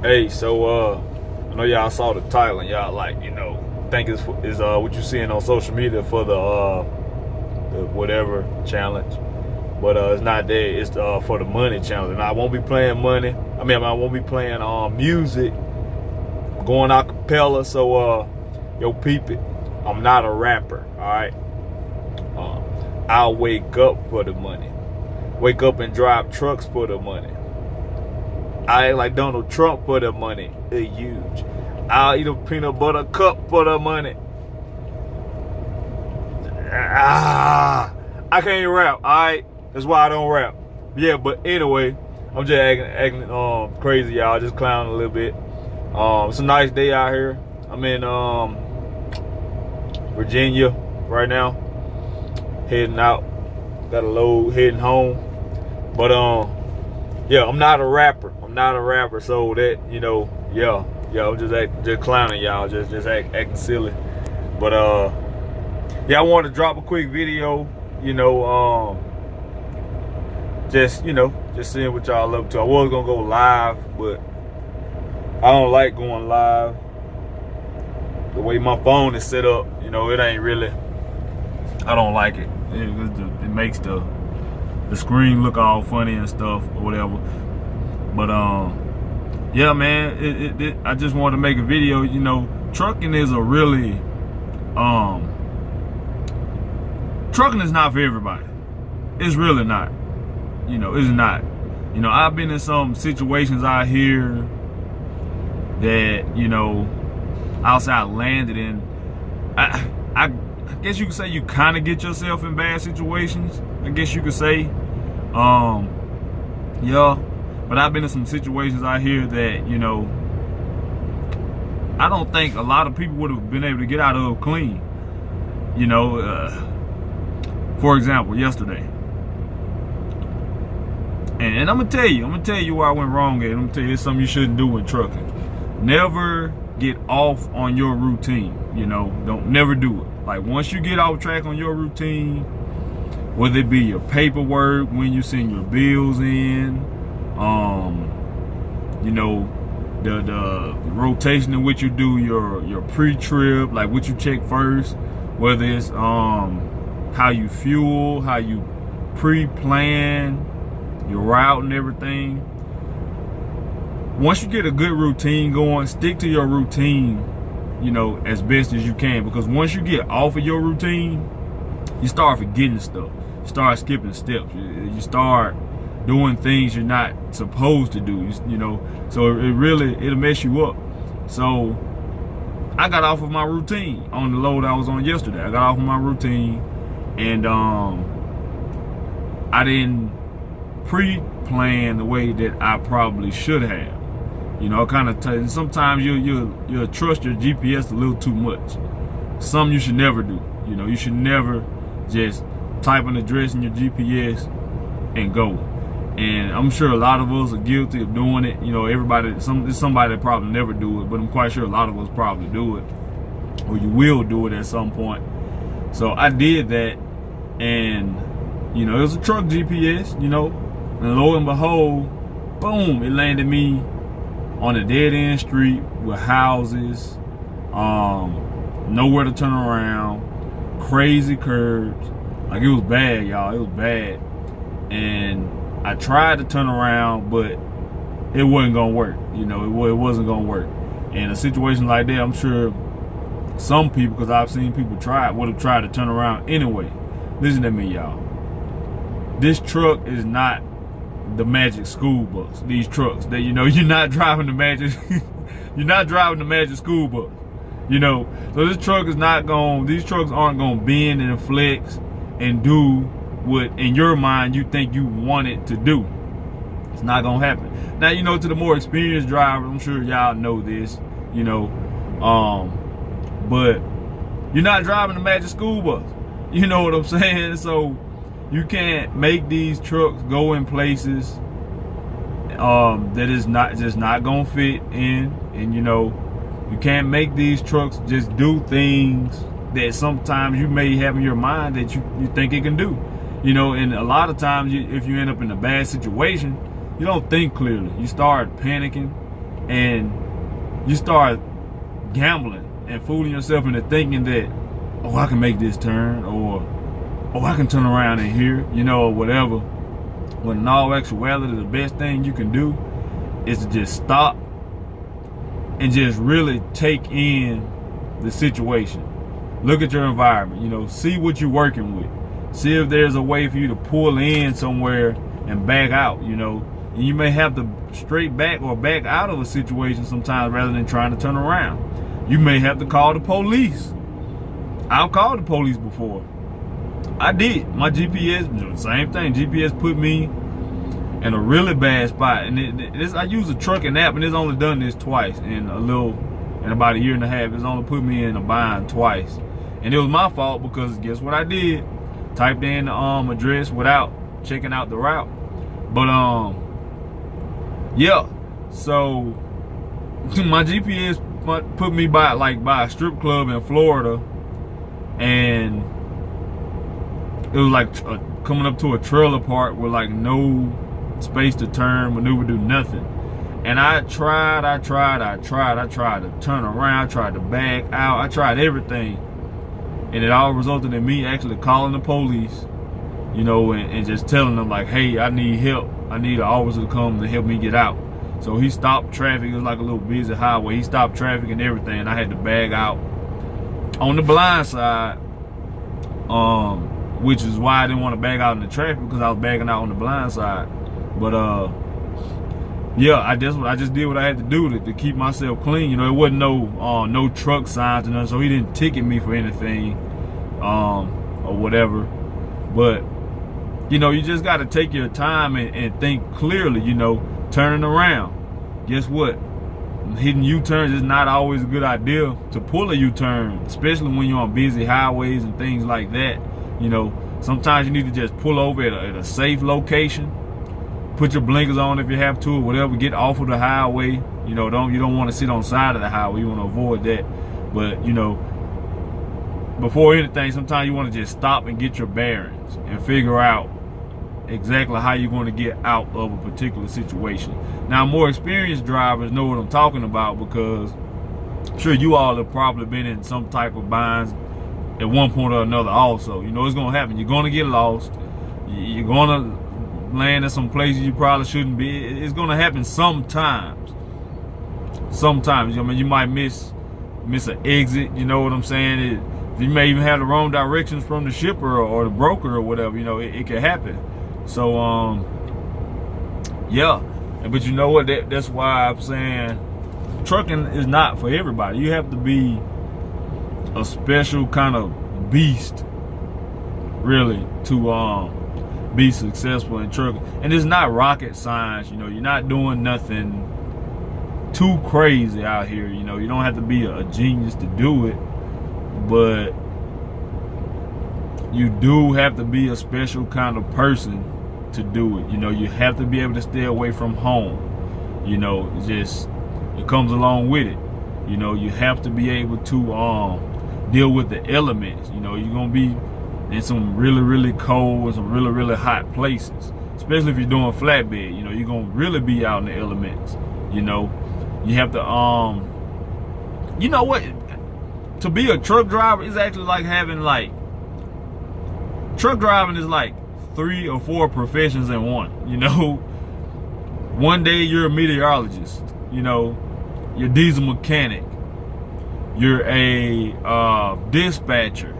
Hey, so I know y'all saw the title and y'all think it's what you seeing on social media for the whatever challenge, but it's not there. It's for the money challenge, and I won't be playing money. I won't be playing music, going a cappella. So yo, peep it. I'm not a rapper. All right. I'll wake up for the money. Wake up and drive trucks for the money. I act like Donald Trump for the money. It's huge. I'll eat a peanut butter cup for the money. I can't even rap, alright? That's why I don't rap. Yeah, but anyway, I'm just acting crazy, y'all. Just clowning a little bit. It's a nice day out here. I'm in Virginia right now. Heading out. Got a load heading home. But yeah, I'm not a rapper. So that, I'm just clowning y'all, just acting silly. But yeah, I wanted to drop a quick video, just seeing what y'all up to. I was gonna go live, but I don't like going live. The way my phone is set up, it ain't really. I don't like it. It makes the screen look all funny and stuff or whatever. But yeah, man, I just wanted to make a video. Trucking is a really trucking is not for everybody. It's really not. It's not. I've been in some situations out here that outside landed in. I guess you could say you kind of get yourself in bad situations. I guess you could say. Yeah. But I've been in some situations out here that, I don't think a lot of people would have been able to get out of clean. For example, yesterday. And I'm gonna tell you where I went wrong at. I'm gonna tell you, it's something you shouldn't do in trucking. Never get off on your routine. Never do it. Like, once you get off track on your routine, whether it be your paperwork, when you send your bills in, the rotation in which you do your pre-trip, like what you check first, whether it's how you fuel, how you pre-plan your route and everything. Once you get a good routine going, stick to your routine, as best as you can, because once you get off of your routine, you start forgetting stuff. You start skipping steps. You start doing things you're not supposed to do, so it'll mess you up. So I got off of my routine on the load I was on yesterday. I got off of my routine, and I didn't pre-plan the way that I probably should have. Sometimes you'll trust your GPS a little too much. Something you should never do. You should never just type an address in your GPS and go. And I'm sure a lot of us are guilty of doing it. There's somebody that probably never do it, but I'm quite sure a lot of us probably do it, or you will do it at some point. So I did that, and it was a truck GPS, and lo and behold, boom, it landed me on a dead end street with houses, nowhere to turn around, crazy curbs. Like, it was bad, y'all. It was bad. And I tried to turn around, but it wasn't gonna work. It wasn't gonna work. And a situation like that, I'm sure some people, because I've seen people would have tried to turn around anyway. Listen to me, y'all. This truck is not the magic school bus. These trucks that you're not driving the magic you're not driving the magic school bus. So this truck is not going, these trucks aren't gonna bend and flex and do what in your mind you think you want it to do. It's not gonna happen. Now, to the more experienced driver, I'm sure y'all know this, but you're not driving the magic school bus. You know what I'm saying? So you can't make these trucks go in places that is not gonna fit in, and you can't make these trucks just do things that sometimes you may have in your mind that you think it can do. And a lot of times, if you end up in a bad situation, you don't think clearly. You start panicking, and you start gambling and fooling yourself into thinking that, oh, I can make this turn, or oh, I can turn around in here, you know, or whatever. When in all actuality, the best thing you can do is to just stop and just really take in the situation. Look at your environment, you know, see what you're working with. See if there's a way for you to pull in somewhere and back out, you know. And you may have to straight back or back out of a situation sometimes rather than trying to turn around. You may have to call the police. I've called the police before. I did. My GPS, same thing. GPS put me in a really bad spot. And I use a trucking app, and it's only done this twice in about a year and a half. It's only put me in a bind twice. And it was my fault because guess what I did? Typed in the address without checking out the route. But yeah. So my GPS put me by a strip club in Florida, and it was like coming up to a trailer park with like no space to turn, maneuver, do nothing. And I tried to turn around, I tried to back out, I tried everything. And it all resulted in me actually calling the police, you know, and just telling them like, hey, I need help. I need an officer to come to help me get out. So he stopped traffic. It was like a little busy highway. He stopped traffic and everything, and I had to bag out on the blind side, which is why I didn't want to bag out in the traffic, because I was bagging out on the blind side. But yeah, I just did what I had to do to keep myself clean. You know, it wasn't no truck signs or nothing, so he didn't ticket me for anything or whatever. But you know, you just got to take your time and think clearly. You know, turning around. Guess what? Hitting U-turns is not always a good idea to pull a U-turn, especially when you're on busy highways and things like that. You know, sometimes you need to just pull over at a safe location. Put your blinkers on if you have to, or whatever. Get off of the highway. You know, you don't want to sit on the side of the highway. You want to avoid that. But you know, before anything, sometimes you want to just stop and get your bearings and figure out exactly how you're going to get out of a particular situation. Now, more experienced drivers know what I'm talking about, because I'm sure you all have probably been in some type of binds at one point or another also. You know, it's going to happen. You're going to get lost. You're going to land in some places you probably shouldn't be. It's going to happen sometimes. Sometimes. I mean, you might miss an exit. You know what I'm saying? You may even have the wrong directions from the shipper or the broker or whatever. You know, it can happen. So, yeah. But you know what? That's why I'm saying trucking is not for everybody. You have to be a special kind of beast, really, to be successful in trucking. And it's not rocket science. You know, you're not doing nothing too crazy out here. You know, you don't have to be a genius to do it, but you do have to be a special kind of person to do it. You know, you have to be able to stay away from home. You know, it comes along with it. You know, you have to be able to deal with the elements. You know, you're gonna be in some really, really cold and some really, really hot places, especially if you're doing flatbed. You know, you're gonna really be out in the elements. You know, you have to you know what, to be a truck driver is actually like having truck driving is like 3 or 4 professions in one. You know, one day you're a meteorologist, you know, you're a diesel mechanic, you're a dispatcher,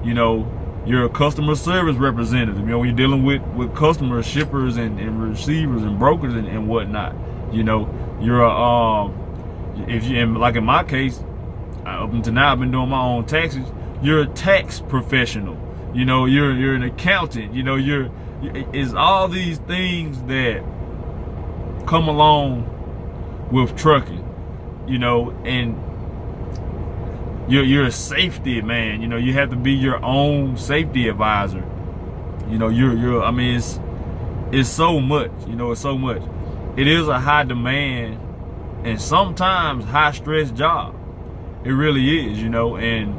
you know, you're a customer service representative. You know, when you're dealing with customers, shippers and receivers and brokers and whatnot. You know, you're like in my case, up until now I've been doing my own taxes. You're a tax professional. You know, you're an accountant. You know, it's all these things that come along with trucking. You know, and you're a safety man. You know, you have to be your own safety advisor. You know, I mean, it's so much. You know, it's so much. It is a high demand and sometimes high stress job. It really is. You know, and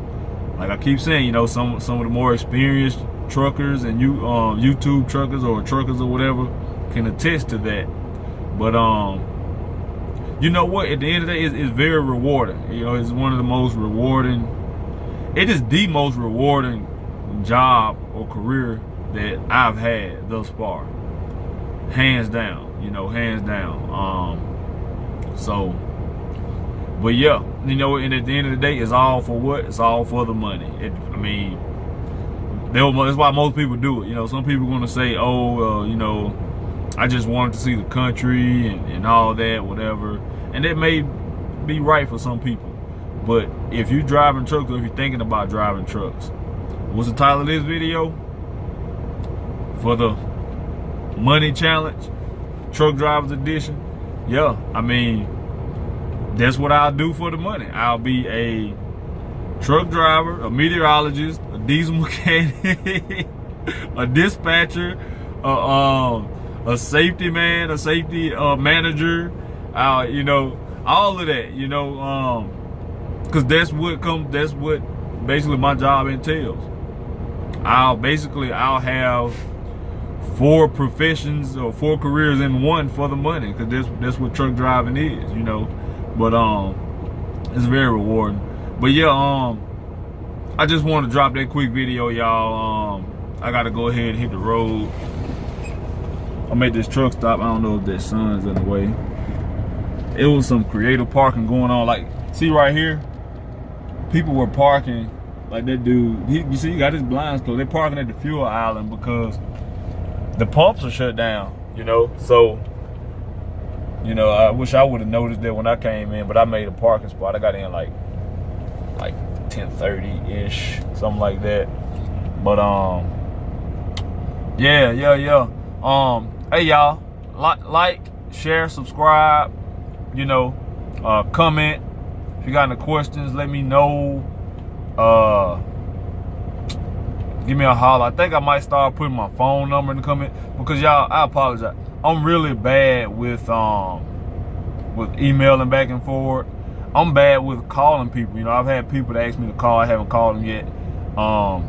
like I keep saying, you know, some of the more experienced truckers and YouTube truckers or truckers or whatever can attest to that. But you know what? At the end of the day, it's very rewarding. You know, it's one of the most rewarding. It is the most rewarding job or career that I've had thus far, hands down. You know, hands down. So, but yeah, you know, and at the end of the day, it's all for what? It's all for the money. I mean, that's why most people do it. You know, some people are gonna say, oh, you know, I just wanted to see the country and all that, whatever. And it may be right for some people. But if you're driving trucks or if you're thinking about driving trucks, what's the title of this video? For the money challenge, truck drivers edition. Yeah, I mean, that's what I'll do for the money. I'll be a truck driver, a meteorologist, a diesel mechanic, a dispatcher, a safety man, a safety manager, you know, all of that, you know, because that's what basically my job entails. I'll have 4 professions or 4 careers in one for the money, because that's what truck driving is, you know. But it's very rewarding. But yeah, I just want to drop that quick video, y'all. I gotta go ahead and hit the road. I made this truck stop. I don't know if that sun's in the way. It was some creative parking going on. Like, see right here, people were parking like that dude. You see, he got his blinds closed. They're parking at the fuel island because the pumps are shut down, you know. So, you know, I wish I would have noticed that when I came in, but I made a parking spot. I got in like 10:30-ish, something like that. But yeah. Hey y'all, like, share, subscribe, you know, comment. If you got any questions, let me know. Give me a holler. I think I might start putting my phone number in the comment, because y'all, I apologize. I'm really bad with emailing back and forth. I'm bad with calling people. You know, I've had people that ask me to call. I haven't called them yet. I'm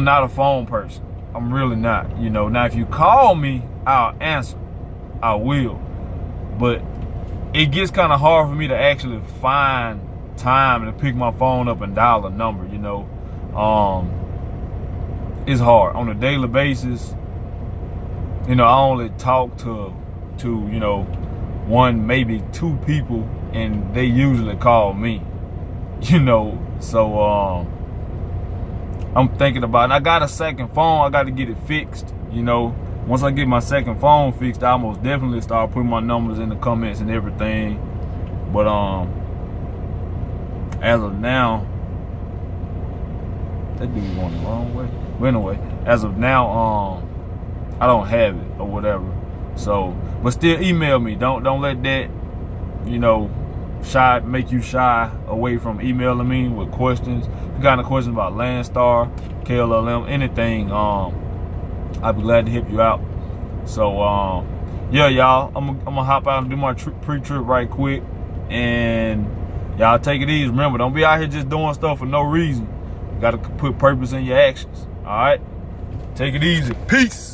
not a phone person. I'm really not. You know, now if you call me, I'll answer. I will. But it gets kind of hard for me to actually find time to pick my phone up and dial a number, you know. It's hard. On a daily basis, you know, I only talk to you know, 1, maybe 2 people, and they usually call me, you know. So I'm thinking about it. And I got a second phone. I got to get it fixed, you know. Once I get my second phone fixed, I'll most definitely start putting my numbers in the comments and everything. But as of now, that dude going the wrong way. But anyway, as of now, I don't have it or whatever. So, but still email me. Don't let that, you know, make you shy away from emailing me with questions. If you got any questions about Landstar, KLLM, anything, I'd be glad to help you out. So, yeah, y'all, I'm gonna hop out and do my pre-trip right quick, and y'all take it easy. Remember, don't be out here just doing stuff for no reason. You gotta put purpose in your actions. All right, take it easy. Peace.